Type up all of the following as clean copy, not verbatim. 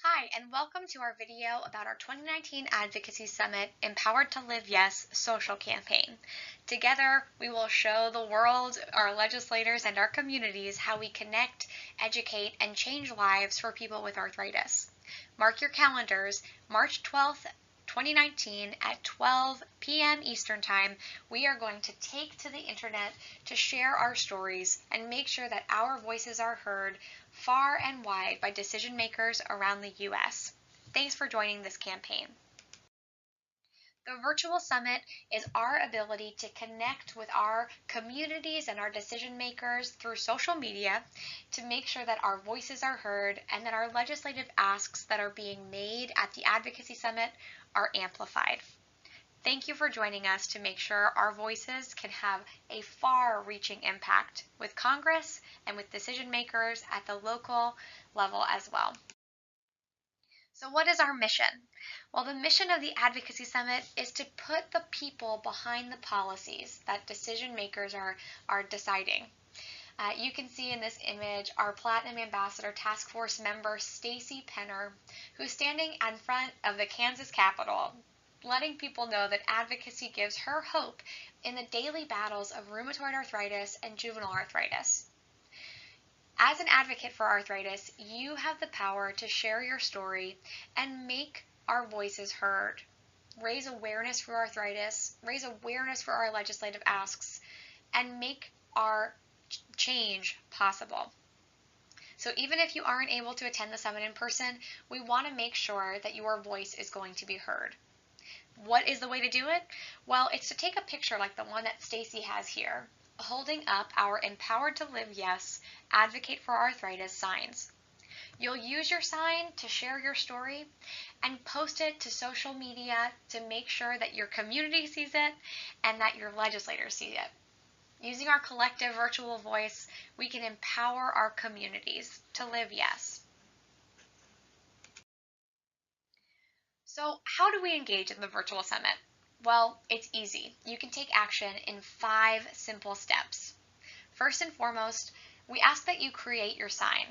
Hi, and welcome to our video about our 2019 Advocacy Summit Empowered to Live Yes social campaign. Together, we will show the world, our legislators, and our communities how we connect, educate, and change lives for people with arthritis. Mark your calendars, March 12th, 2019 at 12 p.m. Eastern Time, we are going to take to the internet to share our stories and make sure that our voices are heard far and wide by decision makers around the U.S. Thanks for joining this campaign. The virtual summit is our ability to connect with our communities and our decision makers through social media to make sure that our voices are heard and that our legislative asks that are being made at the Advocacy Summit are amplified. Thank you for joining us to make sure our voices can have a far-reaching impact with Congress and with decision makers at the local level as well. So what is our mission? Well, the mission of the Advocacy Summit is to put the people behind the policies that decision makers are deciding. You can see in this image our Platinum Ambassador Task Force member Stacy Penner, who's standing in front of the Kansas Capitol, letting people know that advocacy gives her hope in the daily battles of rheumatoid arthritis and juvenile arthritis. As an advocate for arthritis, you have the power to share your story and make our voices heard. Raise awareness for arthritis, raise awareness for our legislative asks, and make our change possible. So even if you aren't able to attend the summit in person, we want to make sure that your voice is going to be heard. What is the way to do it? Well, it's to take a picture like the one that Stacy has here, holding up our Empowered to Live Yes, Advocate for Arthritis signs. You'll use your sign to share your story and post it to social media to make sure that your community sees it and that your legislators see it. Using our collective virtual voice, we can empower our communities to live yes. So how do we engage in the virtual summit? Well, it's easy. You can take action in 5 simple steps. First and foremost, we ask that you create your sign.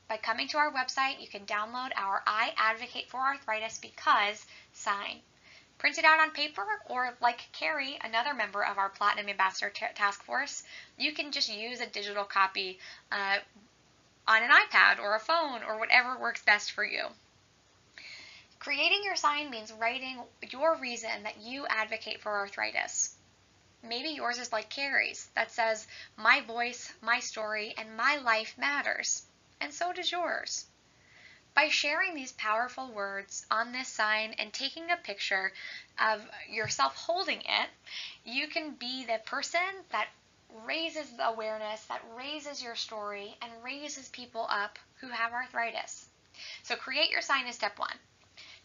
By coming to our website, you can download our I Advocate for Arthritis Because sign. Print it out on paper, or like Carrie, another member of our Platinum Ambassador Task Force, you can just use a digital copy on an iPad or a phone or whatever works best for you. Creating your sign means writing your reason that you advocate for arthritis. Maybe yours is like Carrie's, that says, my voice, my story, and my life matters. And so does yours. By sharing these powerful words on this sign and taking a picture of yourself holding it, you can be the person that raises the awareness, that raises your story, and raises people up who have arthritis. So create your sign is step 1.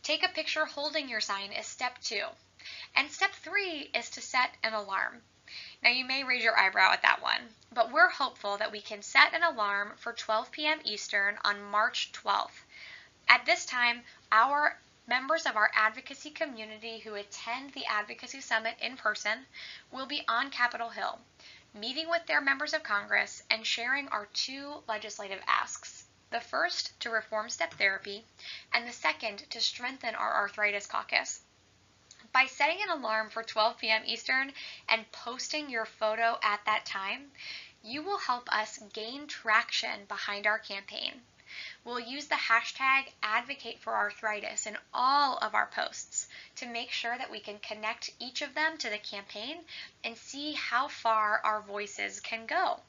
Take a picture holding your sign is step 2. And step 3 is to set an alarm. Now you may raise your eyebrow at that one, but we're hopeful that we can set an alarm for 12 p.m. Eastern on March 12th. At this time, our members of our advocacy community who attend the Advocacy Summit in person will be on Capitol Hill, meeting with their members of Congress and sharing our 2 legislative asks. The first to reform step therapy, and the second to strengthen our arthritis caucus. By setting an alarm for 12 p.m. Eastern and posting your photo at that time, you will help us gain traction behind our campaign. We'll use the hashtag #AdvocateForArthritis in all of our posts to make sure that we can connect each of them to the campaign and see how far our voices can go.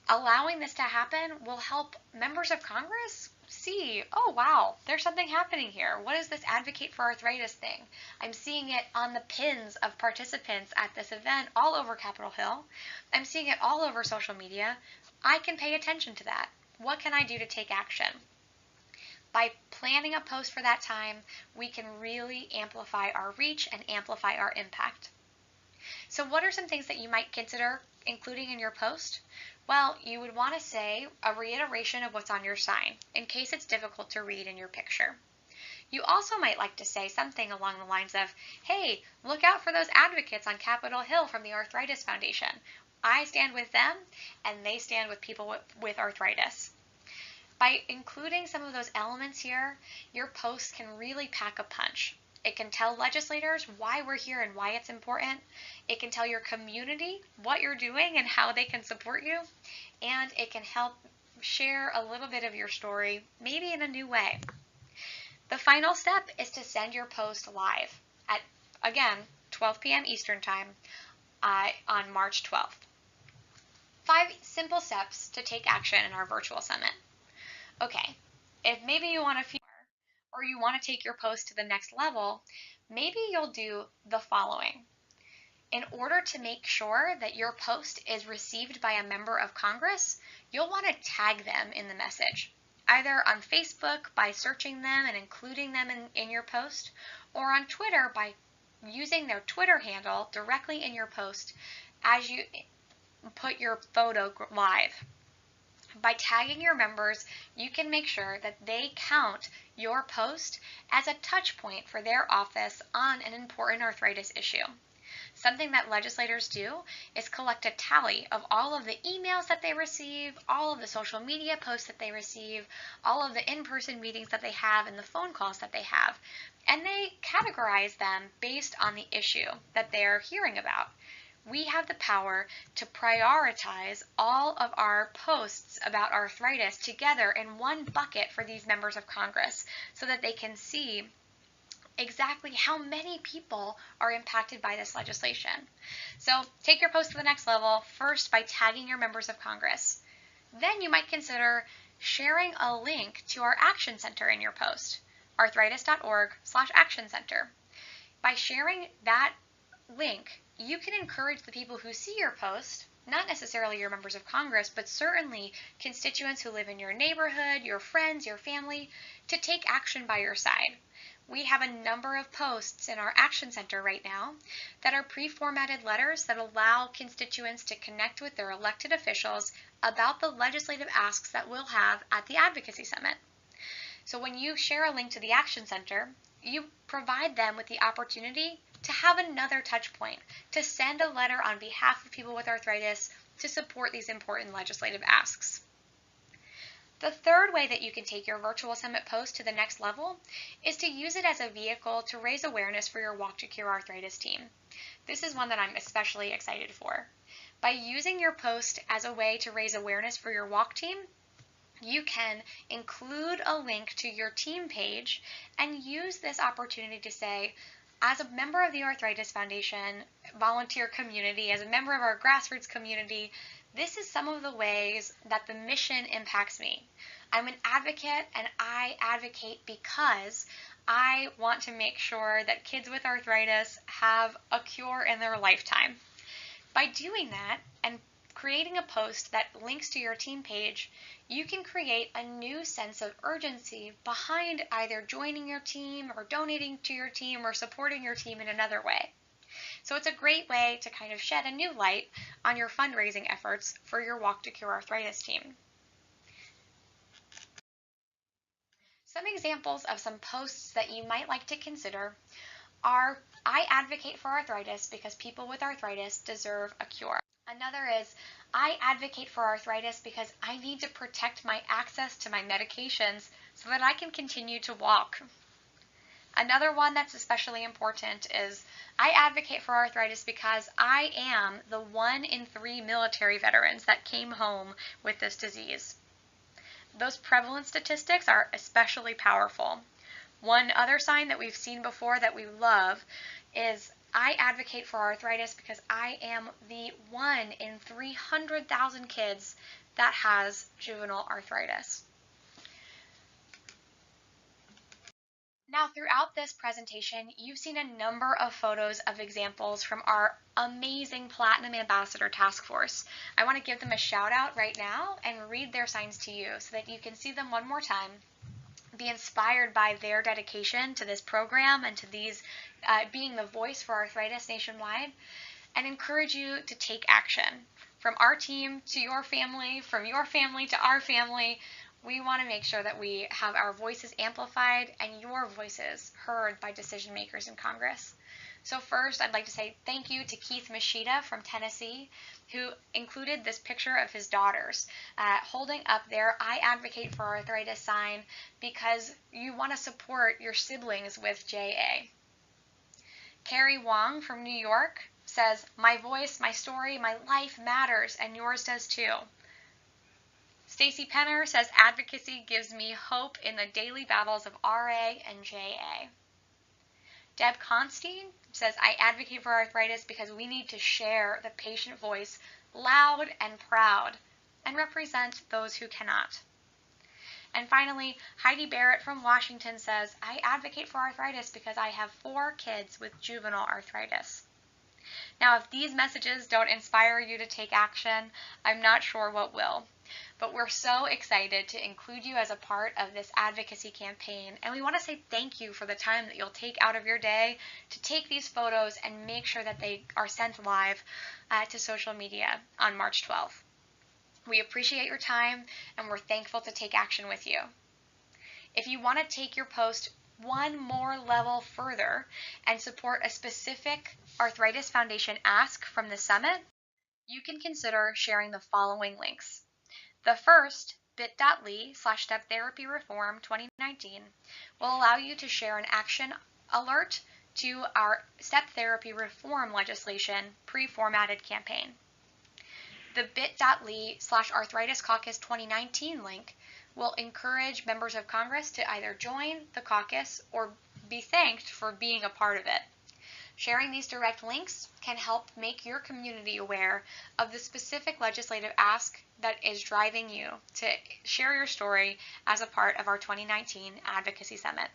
Allowing this to happen will help members of Congress see, oh wow, there's something happening here. What is this Advocate for Arthritis thing? I'm seeing it on the pins of participants at this event all over Capitol Hill. I'm seeing it all over social media. I can pay attention to that. What can I do to take action? By planning a post for that time, we can really amplify our reach and amplify our impact. So what are some things that you might consider including in your post? Well, you would want to say a reiteration of what's on your sign, in case it's difficult to read in your picture. You also might like to say something along the lines of, hey, look out for those advocates on Capitol Hill from the Arthritis Foundation. I stand with them, and they stand with people with arthritis. By including some of those elements here, your post can really pack a punch. It can tell legislators why we're here and why it's important. It can tell your community what you're doing and how they can support you. And it can help share a little bit of your story, maybe in a new way. The final step is to send your post live at, again, 12 p.m. Eastern Time on March 12th. 5 simple steps to take action in our virtual summit. Okay, if maybe you want a few more, or you want to take your post to the next level, maybe you'll do the following. In order to make sure that your post is received by a member of Congress, you'll want to tag them in the message, either on Facebook by searching them and including them in your post, or on Twitter by using their Twitter handle directly in your post as you put your photo live. By tagging your members, you can make sure that they count your post as a touch point for their office on an important arthritis issue. Something that legislators do is collect a tally of all of the emails that they receive, all of the social media posts that they receive, all of the in-person meetings that they have, and the phone calls that they have. And they categorize them based on the issue that they're hearing about. We have the power to prioritize all of our posts about arthritis together in one bucket for these members of Congress so that they can see exactly how many people are impacted by this legislation. So take your post to the next level, first by tagging your members of Congress. Then you might consider sharing a link to our Action Center in your post, arthritis.org/Action Center. By sharing that link, you can encourage the people who see your post, not necessarily your members of Congress, but certainly constituents who live in your neighborhood, your friends, your family, to take action by your side. We have a number of posts in our Action Center right now that are pre-formatted letters that allow constituents to connect with their elected officials about the legislative asks that we'll have at the Advocacy Summit. So when you share a link to the Action Center, you provide them with the opportunity to have another touch point, to send a letter on behalf of people with arthritis to support these important legislative asks. The third way that you can take your virtual summit post to the next level is to use it as a vehicle to raise awareness for your Walk to Cure Arthritis team. This is one that I'm especially excited for. By using your post as a way to raise awareness for your walk team, you can include a link to your team page and use this opportunity to say, as a member of the Arthritis Foundation volunteer community, as a member of our grassroots community, this is some of the ways that the mission impacts me. I'm an advocate, and I advocate because I want to make sure that kids with arthritis have a cure in their lifetime. By doing that and creating a post that links to your team page, you can create a new sense of urgency behind either joining your team or donating to your team or supporting your team in another way. So it's a great way to kind of shed a new light on your fundraising efforts for your Walk to Cure Arthritis team. Some examples of some posts that you might like to consider are, I advocate for arthritis because people with arthritis deserve a cure. Another is, I advocate for arthritis because I need to protect my access to my medications so that I can continue to walk. Another one that's especially important is, I advocate for arthritis because I am the 1 in 3 military veterans that came home with this disease. Those prevalence statistics are especially powerful. One other sign that we've seen before that we love is, I advocate for arthritis because I am the 1 in 300,000 kids that has juvenile arthritis. Now, throughout this presentation, you've seen a number of photos of examples from our amazing Platinum Ambassador Task Force. I want to give them a shout out right now and read their signs to you so that you can see them one more time, be inspired by their dedication to this program and to these being the voice for arthritis nationwide, and encourage you to take action. From our team to your family, from your family to our family, we want to make sure that we have our voices amplified and your voices heard by decision makers in Congress. So first, I'd like to say thank you to Keith Machida from Tennessee, who included this picture of his daughters holding up their I Advocate for Arthritis sign because you want to support your siblings with JA. Carrie Wong from New York says, my voice, my story, my life matters, and yours does too. Stacy Penner says, advocacy gives me hope in the daily battles of RA and JA. Deb Constein says, I advocate for arthritis because we need to share the patient voice loud and proud and represent those who cannot. And finally, Heidi Barrett from Washington says, I advocate for arthritis because I have 4 kids with juvenile arthritis. Now, if these messages don't inspire you to take action, I'm not sure what will. But we're so excited to include you as a part of this advocacy campaign, and we want to say thank you for the time that you'll take out of your day to take these photos and make sure that they are sent live to social media on March 12th. We appreciate your time, and we're thankful to take action with you. If you want to take your post one more level further and support a specific Arthritis Foundation ask from the summit, you can consider sharing the following links. The first, bit.ly/steptherapyreform2019, will allow you to share an action alert to our step therapy reform legislation pre-formatted campaign. The bit.ly/arthritis caucus 2019 link will encourage members of Congress to either join the caucus or be thanked for being a part of it. Sharing these direct links can help make your community aware of the specific legislative ask that is driving you to share your story as a part of our 2019 Advocacy Summit.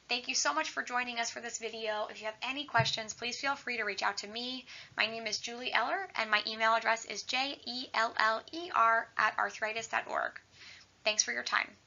Thank you so much for joining us for this video. If you have any questions, please feel free to reach out to me. My name is Julie Eller, and my email address is jeller@arthritis.org. Thanks for your time.